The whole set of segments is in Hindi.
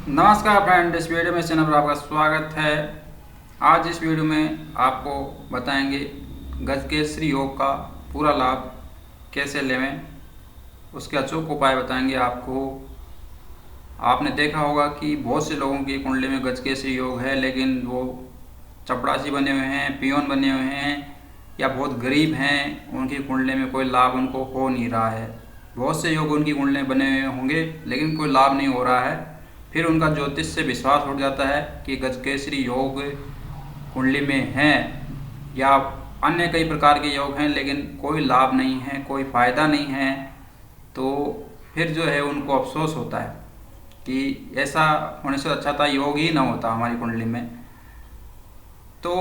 नमस्कार फ्रेंड, इस वीडियो में चैनल पर आपका स्वागत है। आज इस वीडियो में आपको बताएंगे गजकेसरी योग का पूरा लाभ कैसे लेवें, उसके अचूक उपाय बताएंगे आपको। आपने देखा होगा कि बहुत से लोगों की कुंडली में गजकेसरी योग है, लेकिन वो चपड़ासी बने हुए हैं, पियोन बने हुए हैं या बहुत गरीब हैं, उनकी कुंडली में कोई लाभ उनको हो नहीं रहा है। बहुत से योग उनकी कुंडली में बने हुए होंगे लेकिन कोई लाभ नहीं हो रहा है। फिर उनका ज्योतिष से विश्वास उठ जाता है कि गजकेसरी योग कुंडली में हैं या अन्य कई प्रकार के योग हैं, लेकिन कोई लाभ नहीं है, कोई फ़ायदा नहीं है। तो फिर जो है उनको अफसोस होता है कि ऐसा होने से अच्छा था योग ही ना होता हमारी कुंडली में। तो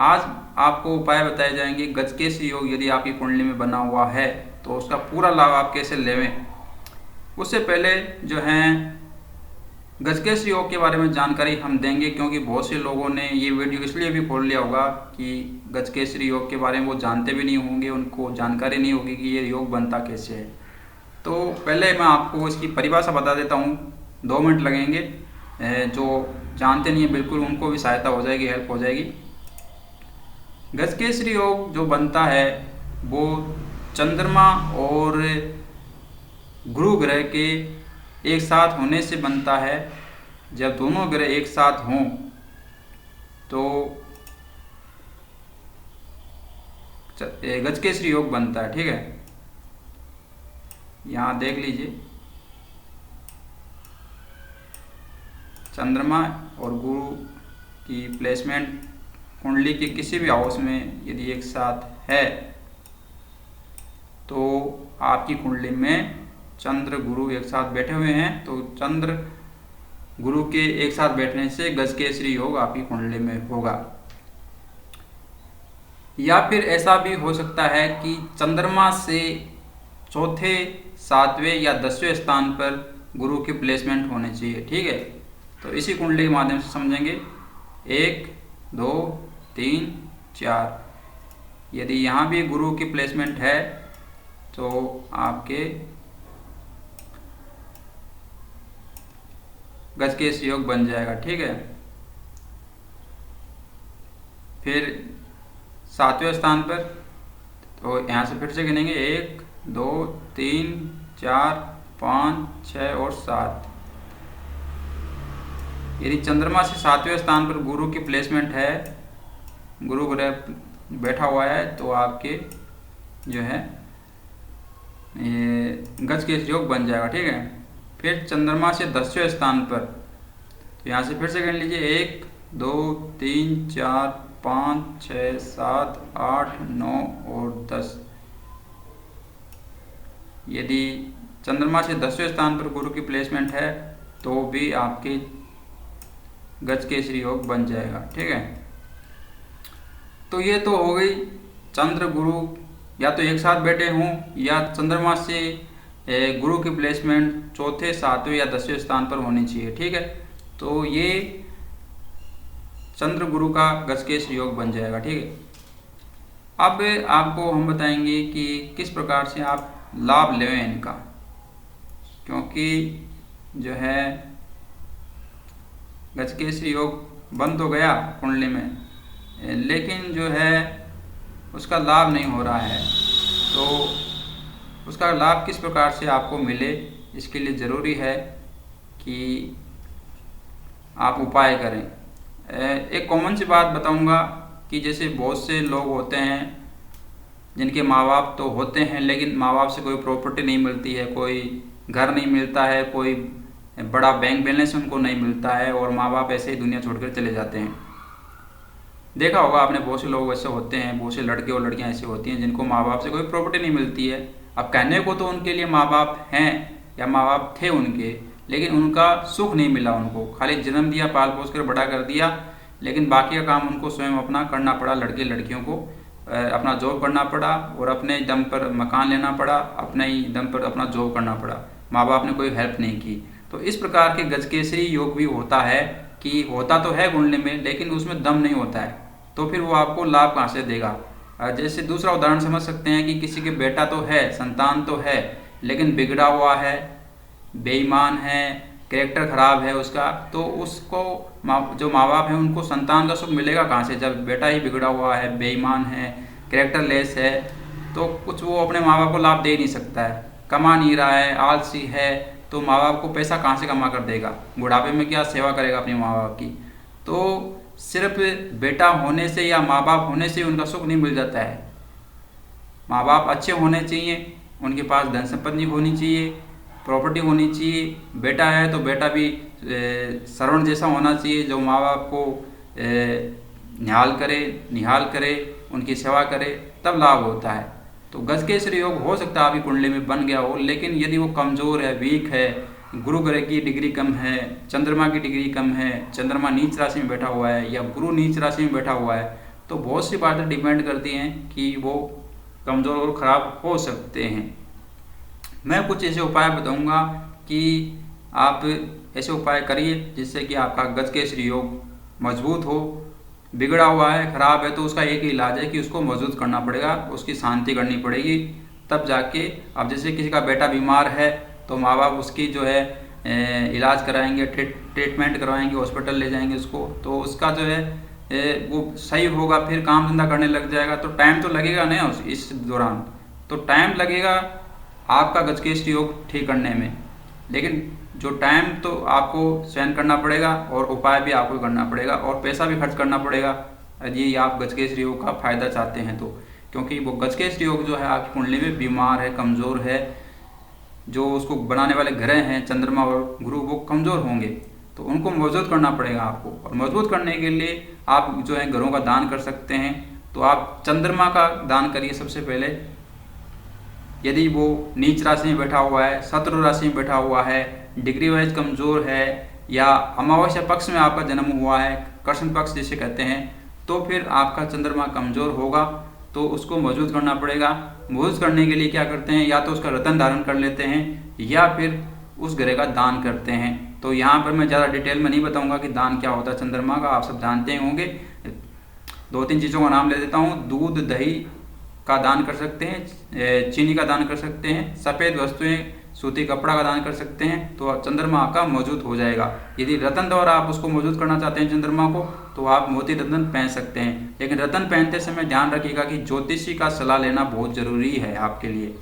आज आपको उपाय बताए जाएंगे। गजकेसरी योग यदि आपकी कुंडली में बना हुआ है तो उसका पूरा लाभ आप कैसे लेवें। उससे पहले जो है गजकेसरी योग के बारे में जानकारी हम देंगे, क्योंकि बहुत से लोगों ने ये वीडियो इसलिए भी खोल लिया होगा कि गजकेसरी योग के बारे में वो जानते भी नहीं होंगे, उनको जानकारी नहीं होगी कि ये योग बनता कैसे है। तो पहले मैं आपको इसकी परिभाषा बता देता हूँ, 2 मिनट लगेंगे। जो जानते नहीं है बिल्कुल उनको भी सहायता हो जाएगी, हेल्प हो जाएगी। गजकेसरी योग जो बनता है वो चंद्रमा और गुरु ग्रह के एक साथ होने से बनता है। जब दोनों ग्रह एक साथ हों तो गजकेसरी योग बनता है। ठीक है, यहाँ देख लीजिए, चंद्रमा और गुरु की प्लेसमेंट कुंडली के किसी भी हाउस में यदि एक साथ है तो आपकी कुंडली में चंद्र गुरु एक साथ बैठे हुए हैं, तो चंद्र गुरु के एक साथ बैठने से गजकेसरी योग आपकी कुंडली में होगा। या फिर ऐसा भी हो सकता है कि चंद्रमा से चौथे, 7वें या 10वें स्थान पर गुरु की प्लेसमेंट होनी चाहिए। ठीक है, तो इसी कुंडली के माध्यम से समझेंगे। 1 2 3 4, यदि यहाँ भी गुरु की प्लेसमेंट है तो आपके गजकेसरी योग बन जाएगा। ठीक है, फिर 7वें स्थान पर, तो यहाँ से फिर से गिनेंगे 1 2 3 4 5 6 और 7। यदि चंद्रमा से 7वें स्थान पर गुरु की प्लेसमेंट है, गुरु ग्रह बैठा हुआ है, तो आपके जो है ये गजकेसरी योग बन जाएगा। ठीक है, फिर चंद्रमा से 10वें स्थान पर, तो यहाँ से फिर से गिन लीजिए 1 2 3 4 5 6 7 8 9 और 10। यदि चंद्रमा से 10वें स्थान पर गुरु की प्लेसमेंट है तो भी आपके गजकेसरी योग बन जाएगा। ठीक है, तो ये तो हो गई चंद्र गुरु या तो एक साथ बैठे हों या चंद्रमा से गुरु की प्लेसमेंट चौथे, 7वें या 10वें स्थान पर होनी चाहिए। ठीक है, तो ये चंद्र गुरु का गजकेसरी योग बन जाएगा। ठीक है, अब आपको हम बताएंगे कि किस प्रकार से आप लाभ लें इनका, क्योंकि जो है गजकेसरी योग बन तो गया कुंडली में, लेकिन जो है उसका लाभ नहीं हो रहा है। तो उसका लाभ किस प्रकार से आपको मिले, इसके लिए ज़रूरी है कि आप उपाय करें। एक कॉमन सी बात बताऊंगा कि जैसे बहुत से लोग होते हैं जिनके माँ बाप तो होते हैं, लेकिन माँ बाप से कोई प्रॉपर्टी नहीं मिलती है, कोई घर नहीं मिलता है, कोई बड़ा बैंक बैलेंस उनको नहीं मिलता है, और माँ बाप ऐसे ही दुनिया छोड़कर चले जाते हैं। देखा होगा आपने, बहुत से लोग ऐसे होते हैं, बहुत से लड़के और लड़कियां ऐसी होती हैं जिनको माँ बाप से कोई प्रॉपर्टी नहीं मिलती है। अब कहने को तो उनके लिए माँ बाप हैं या माँ बाप थे उनके, लेकिन उनका सुख नहीं मिला उनको। खाली जन्म दिया, पाल पोस कर बड़ा कर दिया, लेकिन बाकी का काम उनको स्वयं अपना करना पड़ा। लड़के लड़कियों को अपना जॉब करना पड़ा और अपने दम पर मकान लेना पड़ा, अपने ही दम पर अपना जॉब करना पड़ा। माँ बाप ने कोई हेल्प नहीं की। तो इस प्रकार के गजकेसरी योग भी होता है कि होता तो है कुंडली में, लेकिन उसमें दम नहीं होता है, तो फिर वो आपको लाभ कहाँ से देगा। जैसे दूसरा उदाहरण समझ सकते हैं कि किसी के बेटा तो है, संतान तो है, लेकिन बिगड़ा हुआ है, बेईमान है, कैरेक्टर खराब है उसका, तो उसको जो माँ बाप हैं उनको संतान का सुख मिलेगा कहाँ से, जब बेटा ही बिगड़ा हुआ है, बेईमान है, कैरेक्टर लेस है, तो कुछ वो अपने माँ बाप को लाभ दे ही नहीं सकता है, कमा नहीं रहा है, आलसी है, तो माँ बाप को पैसा कहाँ से कमा कर देगा, बुढ़ापे में क्या सेवा करेगा अपने माँ बाप की। तो सिर्फ बेटा होने से या माँ बाप होने से उनका सुख नहीं मिल जाता है। माँ बाप अच्छे होने चाहिए, उनके पास धन संपत्ति होनी चाहिए, प्रॉपर्टी होनी चाहिए, बेटा है तो बेटा भी श्रवण जैसा होना चाहिए, जो माँ बाप को निहाल करे, उनकी सेवा करे, तब लाभ होता है। तो गजकेसरी योग हो सकता है आपकी कुंडली में बन गया हो, लेकिन यदि वो कमज़ोर है, वीक है, गुरु ग्रह की डिग्री कम है, चंद्रमा की डिग्री कम है, चंद्रमा नीच राशि में बैठा हुआ है या गुरु नीच राशि में बैठा हुआ है, तो बहुत सी बातें डिपेंड करती हैं कि वो कमज़ोर और ख़राब हो सकते हैं। मैं कुछ ऐसे उपाय बताऊंगा कि आप ऐसे उपाय करिए जिससे कि आपका गजकेसरी योग मजबूत हो। बिगड़ा हुआ है, ख़राब है, तो उसका एक ही इलाज है कि उसको मजबूत करना पड़ेगा, उसकी शांति करनी पड़ेगी, तब जाके। अब जैसे किसी का बेटा बीमार है तो माँ बाप उसकी जो है इलाज कराएंगे, ट्रीटमेंट करवाएंगे, हॉस्पिटल ले जाएंगे उसको, तो उसका जो है वो सही होगा, फिर काम धंधा करने लग जाएगा। तो टाइम तो लगेगा ना इस दौरान, तो टाइम लगेगा आपका गजकेसरी योग ठीक करने में, लेकिन जो टाइम तो आपको सहन करना पड़ेगा और उपाय भी आपको करना पड़ेगा और पैसा भी खर्च करना पड़ेगा यदि आप गजकेसरी योग का फायदा चाहते हैं तो। क्योंकि वो गजकेसरी योग जो है आपकी कुंडली में बीमार है, कमज़ोर है, जो उसको बनाने वाले ग्रह हैं चंद्रमा और गुरु वो कमज़ोर होंगे, तो उनको मजबूत करना पड़ेगा आपको। और मजबूत करने के लिए आप जो है घरों का दान कर सकते हैं। तो आप चंद्रमा का दान करिए सबसे पहले। यदि वो नीच राशि में बैठा हुआ है, शत्रु राशि में बैठा हुआ है, डिग्री वाइज कमज़ोर है, या अमावस्या पक्ष में आपका जन्म हुआ है, कृष्ण पक्ष जिसे कहते हैं, तो फिर आपका चंद्रमा कमज़ोर होगा, तो उसको मजबूत करना पड़ेगा। मजबूत करने के लिए क्या करते हैं, या तो उसका रत्न धारण कर लेते हैं या फिर उस ग्रह का दान करते हैं। तो यहाँ पर मैं ज़्यादा डिटेल में नहीं बताऊंगा कि दान क्या होता है चंद्रमा का, आप सब जानते होंगे। 2-3 चीज़ों का नाम ले देता हूँ। दूध दही का दान कर सकते हैं, चीनी का दान कर सकते हैं, सफ़ेद वस्तुएं, सूती कपड़ा का दान कर सकते हैं, तो चंद्रमा आपका मौजूद हो जाएगा। यदि रत्न द्वारा आप उसको मौजूद करना चाहते हैं चंद्रमा को, तो आप मोती रत्न पहन सकते हैं। लेकिन रत्न पहनते समय ध्यान रखिएगा कि ज्योतिषी का सलाह लेना बहुत ज़रूरी है आपके लिए।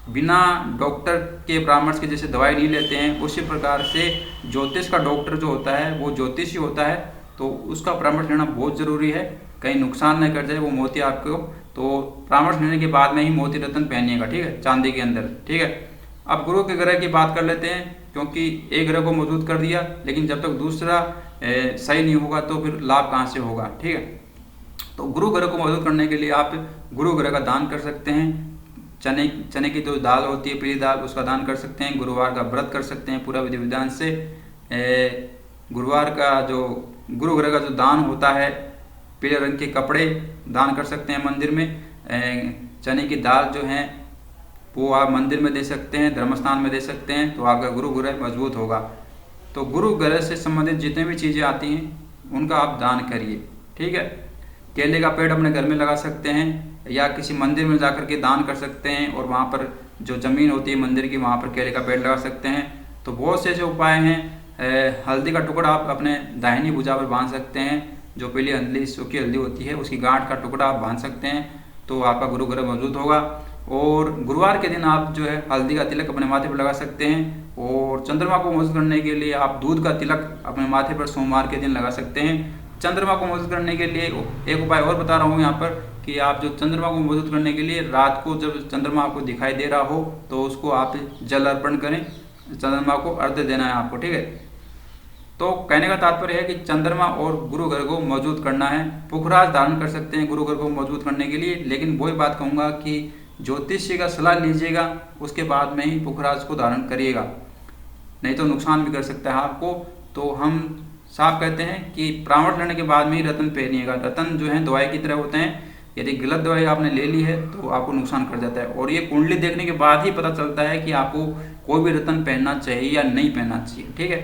बिना डॉक्टर के परामर्श के जैसे दवाई नहीं लेते हैं, उसी प्रकार से ज्योतिष का डॉक्टर जो होता है वो ज्योतिषी होता है, तो उसका परामर्श लेना बहुत ज़रूरी है, कहीं नुकसान न कर जाए वो मोती आपको। तो परामर्श लेने के बाद में ही मोती रत्न पहनिएगा, ठीक है, चांदी के अंदर, ठीक है। अब गुरु के ग्रह की बात कर लेते हैं, क्योंकि एक ग्रह को मौजूद कर दिया, लेकिन जब तक दूसरा सही नहीं होगा तो फिर लाभ कहाँ से होगा, ठीक है। तो गुरु ग्रह को मौजूद करने के लिए आप गुरु ग्रह का दान कर सकते हैं। चने की जो दाल होती है, पीली दाल, उसका दान कर सकते हैं। गुरुवार का व्रत कर सकते हैं पूरा विधि विधान से। गुरुवार का जो गुरु ग्रह का जो दान होता है, पीले रंग के कपड़े दान कर सकते हैं मंदिर में। चने की दाल जो है वो आप मंदिर में दे सकते हैं, धर्मस्थान में दे सकते हैं, तो आपका गुरु ग्रह मजबूत होगा। तो गुरु ग्रह से संबंधित जितने भी चीज़ें आती हैं उनका आप दान करिए, ठीक है। केले का पेड़ अपने घर में लगा सकते हैं या किसी मंदिर में जाकर के दान कर सकते हैं, और वहाँ पर जो ज़मीन होती है मंदिर की, वहाँ पर केले का पेड़ लगा सकते हैं। तो बहुत से ऐसे उपाय हैं। हल्दी का टुकड़ा आप अपने दाहिनी भुजा पर बांध सकते हैं, जो पीली हल्दी, सूखी हल्दी होती है, उसकी गांठ का टुकड़ा आप बांध सकते हैं, तो आपका गुरु ग्रह मौजूद होगा। और गुरुवार के दिन आप जो है हल्दी का तिलक अपने माथे पर लगा सकते हैं। और चंद्रमा को मौजूद करने के लिए आप दूध का तिलक अपने माथे पर सोमवार के दिन लगा सकते हैं। चंद्रमा को मौजूद करने के लिए एक उपाय और बता रहा हूँ यहाँ पर, कि आप जो चंद्रमा को मौजूद करने के लिए रात को जब चंद्रमा आपको दिखाई दे रहा हो तो उसको आप जल अर्पण करें, चंद्रमा को अर्घ्य देना है आपको, ठीक है। तो कहने का तात्पर्य है कि चंद्रमा और गुरु ग्रह को मौजूद करना है। पुखराज धारण कर सकते हैं गुरु ग्रह को मौजूद करने के लिए, लेकिन वही बात कहूँगा कि ज्योतिषी का सलाह लीजिएगा, उसके बाद में ही पुखराज को धारण करिएगा, नहीं तो नुकसान भी कर सकता है आपको। तो हम साफ कहते हैं कि परामर्श लेने के बाद में ही रत्न पहनिएगा। रत्न जो है दवाई की तरह होते हैं, यदि गलत दवाई आपने ले ली है तो आपको नुकसान कर जाता है। और ये कुंडली देखने के बाद ही पता चलता है कि आपको कोई भी रत्न पहनना चाहिए या नहीं पहनना चाहिए, ठीक है।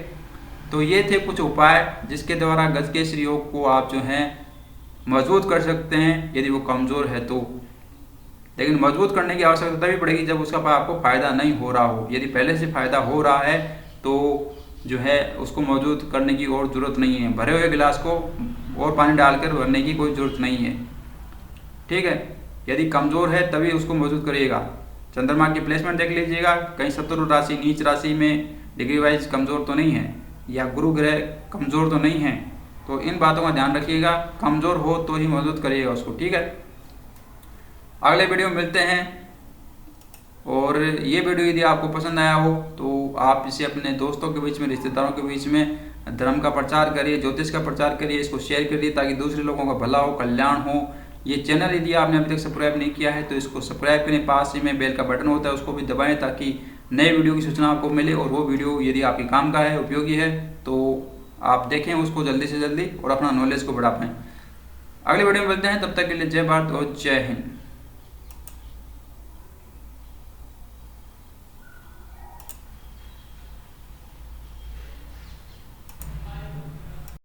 तो ये थे कुछ उपाय जिसके द्वारा गजकेसरी योग को आप जो है मजबूत कर सकते हैं यदि वो कमज़ोर है तो। लेकिन मजबूत करने की आवश्यकता तभी पड़ेगी जब उसका आपको फ़ायदा नहीं हो रहा हो। यदि पहले से फ़ायदा हो रहा है तो जो है उसको मौजूद करने की और ज़रूरत नहीं है। भरे हुए गिलास को और पानी डालकर भरने की कोई ज़रूरत नहीं है, ठीक है। यदि कमज़ोर है तभी उसको मौजूद करिएगा। चंद्रमा की प्लेसमेंट देख लीजिएगा, कहीं शत्रु राशि नीच राशि में डिग्री वाइज कमज़ोर तो नहीं है, या गुरु ग्रह कमज़ोर तो नहीं है। तो इन बातों का ध्यान रखिएगा, कमज़ोर हो तो ही मौजूद करिएगा उसको, ठीक है। अगले वीडियो में मिलते हैं। और ये वीडियो यदि आपको पसंद आया हो तो आप इसे अपने दोस्तों के बीच में, रिश्तेदारों के बीच में धर्म का प्रचार करिए, ज्योतिष का प्रचार करिए, इसको शेयर करिए ताकि दूसरे लोगों का भला हो, कल्याण हो। ये चैनल यदि आपने अभी तक सब्सक्राइब नहीं किया है तो इसको सब्सक्राइब करें, पास ही में बेल का बटन होता है उसको भी दबाएं ताकि नए वीडियो की सूचना आपको मिले। और वो वीडियो यदि आपके काम का है, उपयोगी है, तो आप देखें उसको जल्दी से जल्दी और अपना नॉलेज को बढ़ा पाएँ। अगले वीडियो में मिलते हैं, तब तक के लिए जय भारत और जय हिंद।